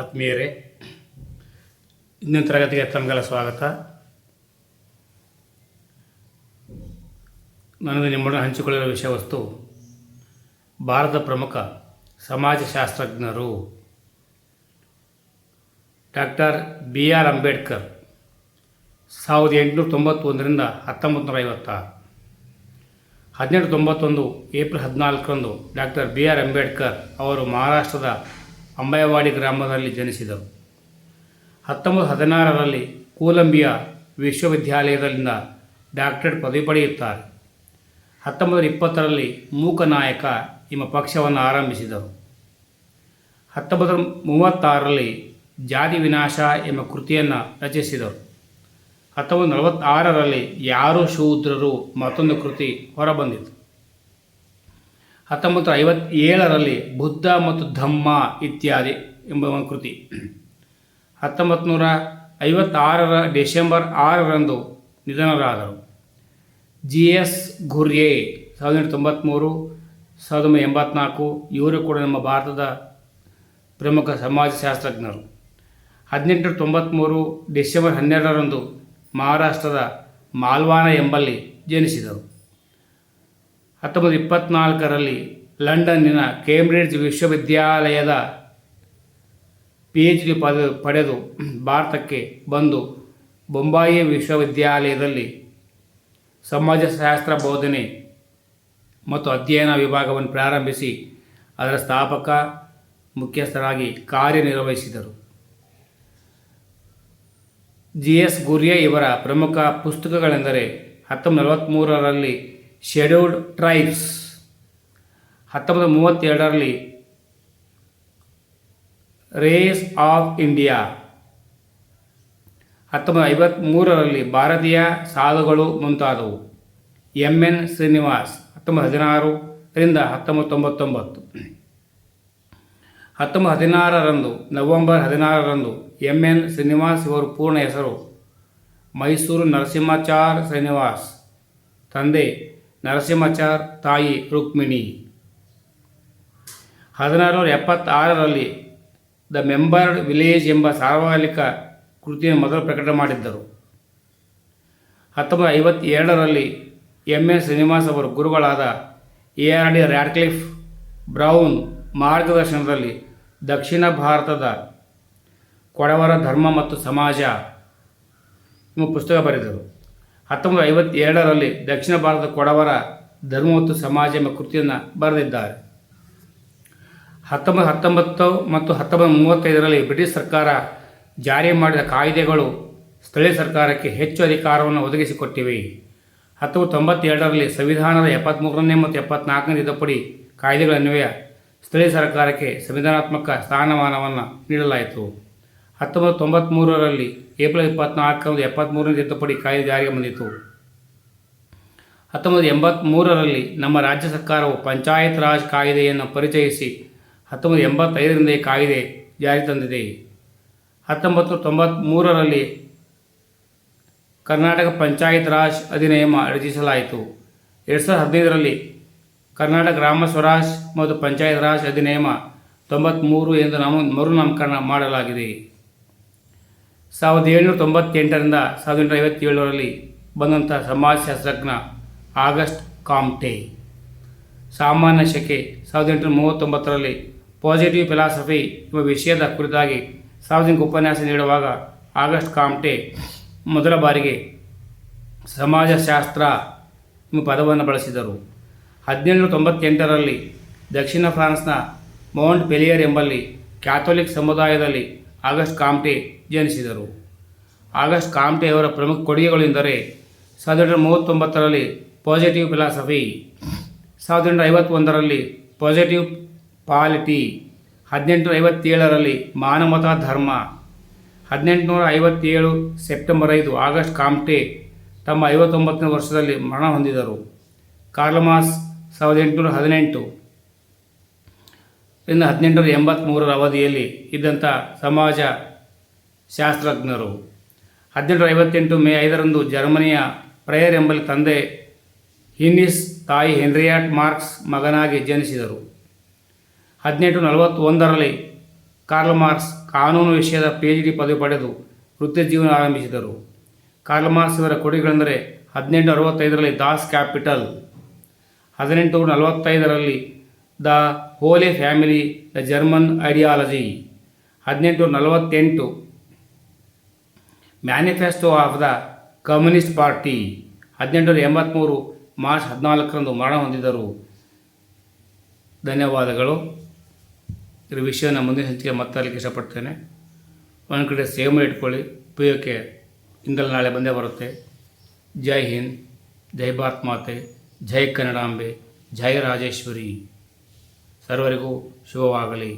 ಆತ್ಮೀಯರೇ, ಇಂದಿನ ತರಗತಿಗೆ ತಮಗೆಲ್ಲ ಸ್ವಾಗತ. ನಾನು ನಿಮ್ಮೊಡನೆ ಹಂಚಿಕೊಳ್ಳಿರುವ ವಿಷಯ ವಸ್ತು ಭಾರತದ ಪ್ರಮುಖ ಸಮಾಜಶಾಸ್ತ್ರಜ್ಞರು. ಡಾಕ್ಟರ್ BR ಅಂಬೇಡ್ಕರ್ 1891ರಿಂದ 1956. 1891 ಏಪ್ರಿಲ್ 14ರಂದು ಡಾಕ್ಟರ್ BR ಅಂಬೇಡ್ಕರ್ ಅವರು ಮಹಾರಾಷ್ಟ್ರದ ಅಂಬಾಯವಾಡಿ ಗ್ರಾಮದಲ್ಲಿ ಜನಿಸಿದರು. 1916ರಲ್ಲಿ ಕೊಲಂಬಿಯಾ ವಿಶ್ವವಿದ್ಯಾಲಯದಿಂದ ಡಾಕ್ಟರೇಟ್ ಪದವಿ ಪಡೆಯುತ್ತಾರೆ. 1920ರಲ್ಲಿ ಮೂಕನಾಯಕ ಎಂಬ ಪಕ್ಷವನ್ನು ಆರಂಭಿಸಿದರು. 1936ರಲ್ಲಿ ಜಾತಿ ವಿನಾಶ ಎಂಬ ಕೃತಿಯನ್ನು ರಚಿಸಿದರು. 1946ರಲ್ಲಿ ಯಾರು ಶೂದ್ರರು ಮತ್ತೊಂದು ಕೃತಿ ಹೊರಬಂದಿತು. 1957ರಲ್ಲಿ ಬುದ್ಧ ಮತ್ತು ಧಮ್ಮ ಇತ್ಯಾದಿ ಎಂಬ ಒಂದು ಕೃತಿ. 1956ರ ಡಿಸೆಂಬರ್ 6ರಂದು ನಿಧನರಾದರು. GS ಘುರ್ಯೆ 1993, 1984 ಇವರು ಕೂಡ ನಮ್ಮ ಭಾರತದ ಪ್ರಮುಖ ಸಮಾಜಶಾಸ್ತ್ರಜ್ಞರು. 1893 ಡಿಸೆಂಬರ್ 12ರಂದು ಮಹಾರಾಷ್ಟ್ರದ ಮಾಲ್ವಾನ ಎಂಬಲ್ಲಿ ಜನಿಸಿದರು. 1924ರಲ್ಲಿ ಲಂಡನ್ನಿನ ಕೇಂಬ್ರಿಡ್ಜ್ ವಿಶ್ವವಿದ್ಯಾಲಯದ PhD ಪಡೆದು ಭಾರತಕ್ಕೆ ಬಂದು ಬೊಂಬಾಯಿ ವಿಶ್ವವಿದ್ಯಾಲಯದಲ್ಲಿ ಸಮಾಜಶಾಸ್ತ್ರ ಬೋಧನೆ ಮತ್ತು ಅಧ್ಯಯನ ವಿಭಾಗವನ್ನು ಪ್ರಾರಂಭಿಸಿ ಅದರ ಸ್ಥಾಪಕ ಮುಖ್ಯಸ್ಥರಾಗಿ ಕಾರ್ಯನಿರ್ವಹಿಸಿದರು. GS ಘುರ್ಯೆ ಇವರ ಪ್ರಮುಖ ಪುಸ್ತಕಗಳೆಂದರೆ 1943ರಲ್ಲಿ scheduled tribes, 1932ರಲ್ಲಿ race of India, 1953ರಲ್ಲಿ ಭಾರತೀಯ ಸಾಧುಗಳು ಮುಂತಾದವು. MN Srinivas 1916ರಿಂದ 1999. 1916ರಂದು November 16ರಂದು MN Srinivas ಇವರ ಪೂರ್ಣ ಹೆಸರು ಮೈಸೂರು ನರಸಿಂಹಾಚಾರ್ ಶ್ರೀನಿವಾಸ್, ತಂದೆ ನರಸಿಂಹಾಚಾರ್, ತಾಯಿ ರುಕ್ಮಿಣಿ. 1976ರಲ್ಲಿ ದ ಮೆಂಬರ್ಡ್ ವಿಲೇಜ್ ಎಂಬ ಸಾರ್ವಕಾಲಿಕ ಕೃತಿಯನ್ನು ಮೊದಲು ಪ್ರಕಟ ಮಾಡಿದ್ದರು. 1952ರಲ್ಲಿ MN ಶ್ರೀನಿವಾಸ್ ಅವರ ಗುರುಗಳಾದ ARD ರ್ಯಾಡ್ಕ್ಲಿಫ್ ಬ್ರೌನ್ ಮಾರ್ಗದರ್ಶನದಲ್ಲಿ ದಕ್ಷಿಣ ಭಾರತದ ಕೊಡವರ ಧರ್ಮ ಮತ್ತು ಸಮಾಜ ಎಂಬ ಪುಸ್ತಕ ಬರೆದರು. 1952ರಲ್ಲಿ ದಕ್ಷಿಣ ಭಾರತದ ಕೊಡವರ ಧರ್ಮ ಮತ್ತು ಸಮಾಜ ಎಂಬ ಕೃತಿಯನ್ನು ಬರೆದಿದ್ದಾರೆ. 1919 ಮತ್ತು 1935ರಲ್ಲಿ ಬ್ರಿಟಿಷ್ ಸರ್ಕಾರ ಜಾರಿ ಮಾಡಿದ ಕಾಯ್ದೆಗಳು ಸ್ಥಳೀಯ ಸರ್ಕಾರಕ್ಕೆ ಹೆಚ್ಚು ಅಧಿಕಾರವನ್ನು ಒದಗಿಸಿಕೊಟ್ಟಿವೆ. 1992ರಲ್ಲಿ ಸಂವಿಧಾನದ 73ನೇ ಮತ್ತು 74ನೇ ತಿದ್ದುಪಡಿ ಕಾಯ್ದೆಗಳ ಅನ್ವಯ ಸ್ಥಳೀಯ ಸರ್ಕಾರಕ್ಕೆ ಸಂವಿಧಾನಾತ್ಮಕ ಸ್ಥಾನಮಾನವನ್ನು ನೀಡಲಾಯಿತು. 1993ರಲ್ಲಿ ಏಪ್ರಿಲ್ 24ರಂದು 73ನೇ ತಿದ್ದುಪಡಿ ಕಾಯ್ದೆ ಜಾರಿಗೆ ಬಂದಿತು. 1983ರಲ್ಲಿ ನಮ್ಮ ರಾಜ್ಯ ಸರ್ಕಾರವು ಪಂಚಾಯತ್ ರಾಜ್ ಕಾಯ್ದೆಯನ್ನು ಪರಿಚಯಿಸಿ 1985ರಿಂದ ಈ ಕಾಯ್ದೆ ಜಾರಿ ತಂದಿದೆ. 1993ರಲ್ಲಿ ಕರ್ನಾಟಕ ಪಂಚಾಯತ್ ರಾಜ್ ಅಧಿನಿಯಮ ರಚಿಸಲಾಯಿತು. 2015ರಲ್ಲಿ ಕರ್ನಾಟಕ ಗ್ರಾಮ ಸ್ವರಾಜ್ ಮತ್ತು ಪಂಚಾಯತ್ ರಾಜ್ ಅಧಿನಿಯಮ 93 ಎಂದು ಮರುನಾಮಕರಣ ಮಾಡಲಾಗಿದೆ. 1798ರಿಂದ 1857ರಲ್ಲಿ ಬಂದಂಥ ಸಮಾಜಶಾಸ್ತ್ರಜ್ಞ ಆಗಸ್ಟ್ ಕಾಮ್ಟೆ. ಸಾಮಾನ್ಯ ಶಕೆ 1839ರಲ್ಲಿ ಪಾಸಿಟಿವ್ ಫಿಲಾಸಫಿ ಎಂಬ ವಿಷಯದ ಕುರಿತಾಗಿ ಸಾರ್ವಜನಿಕ ಉಪನ್ಯಾಸ ನೀಡುವಾಗ ಆಗಸ್ಟ್ ಕಾಮ್ಟೆ ಮೊದಲ ಬಾರಿಗೆ ಸಮಾಜಶಾಸ್ತ್ರ ಎಂಬ ಪದವನ್ನು ಬಳಸಿದರು. 1798ರಲ್ಲಿ ದಕ್ಷಿಣ ಫ್ರಾನ್ಸ್ನ ಮೌಂಟ್ ಪೆಲಿಯರ್ ಎಂಬಲ್ಲಿ ಕ್ಯಾಥೋಲಿಕ್ ಸಮುದಾಯದಲ್ಲಿ ಆಗಸ್ಟ್ ಕಾಮ್ಟೆ ಜನಿಸಿದರು. ಆಗಸ್ಟ್ ಕಾಮ್ಟೆಯವರ ಪ್ರಮುಖ ಕೊಡುಗೆಗಳೆಂದರೆ 1839ರಲ್ಲಿ positive philosophy, 1851ರಲ್ಲಿ positive polity, 1857ರಲ್ಲಿ Manavata ಧರ್ಮ. 1857 ಸೆಪ್ಟೆಂಬರ್ 5 ಆಗಸ್ಟ್ ಕಾಮ್ಟೆ ತಮ್ಮ 59ನೇ ವರ್ಷದಲ್ಲಿ ಮರಣ ಹೊಂದಿದರು. ಕಾರ್ಲ್ ಮಾರ್ಕ್ಸ್ 1818 ರಿಂದ 1883 ಅವಧಿಯಲ್ಲಿ ಇದ್ದಂಥ ಸಮಾಜ ಶಾಸ್ತ್ರಜ್ಞರು. 1858 ಮೇ 5ರಂದು ಜರ್ಮನಿಯ ಪ್ರಯರ್ ಎಂಬಲ್ಲಿ ತಂದೆ ಹಿನ್ನಿಸ್, ತಾಯಿ ಹೆನ್ರಿಯಾಟ್ ಮಾರ್ಕ್ಸ್ ಮಗನಾಗಿ ಜನಿಸಿದರು. 1841ರಲ್ಲಿ ಕಾರ್ಲ್ ಮಾರ್ಕ್ಸ್ ಕಾನೂನು ವಿಷಯದ PhD ಪದವಿ ಪಡೆದು ವೃತ್ತಿ ಜೀವನ ಆರಂಭಿಸಿದರು. ಕಾರ್ಲ್ ಮಾರ್ಕ್ಸ್ ಇವರ ಕೊಡುಗೆಗಳೆಂದರೆ 1865ರಲ್ಲಿ ದಾಸ್ ಕ್ಯಾಪಿಟಲ್, 1845ರಲ್ಲಿ the holy family, the German ideology, 1848 manifesto of the communist party, 1883 March 14ರಂದು ಮರಣ ಹೊಂದಿದರು. ಧನ್ಯವಾದಗಳು. ಇದ್ರ ವಿಷಯನ ಮುಂದಿನ ಸಂಚಿಕೆ ಮಾತಾಡಲಿಕ್ಕೆ ಇಷ್ಟಪಡ್ತೇನೆ. ಒಂದು ಕಡೆ ಸೇವ್ ಮಾಡಿ ಇಟ್ಕೊಳ್ಳಿ, ಉಪಯೋಗಕ್ಕೆ ಇಂದಲ್ಲ ನಾಳೆ ಬಂದೇ ಬರುತ್ತೆ. ಜೈ ಹಿಂದ್, ಜೈ ಭಾರತ್ ಮಾತೆ, ಜೈ ಕನ್ನಡಾಂಬೆ, ಜೈ ರಾಜೇಶ್ವರಿ. ಸರ್ವರಿಗೂ ಶುಭವಾಗಲಿ.